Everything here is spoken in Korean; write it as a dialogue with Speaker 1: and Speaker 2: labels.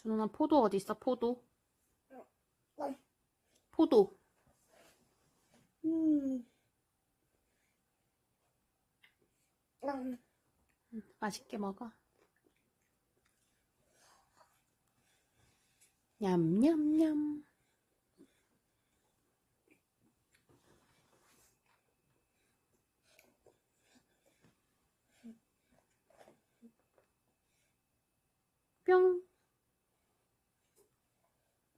Speaker 1: 준호나 포도 어디 있어? 포도?
Speaker 2: 어.
Speaker 1: 포도. 맛있게 먹어. 냠냠냠. 뿅.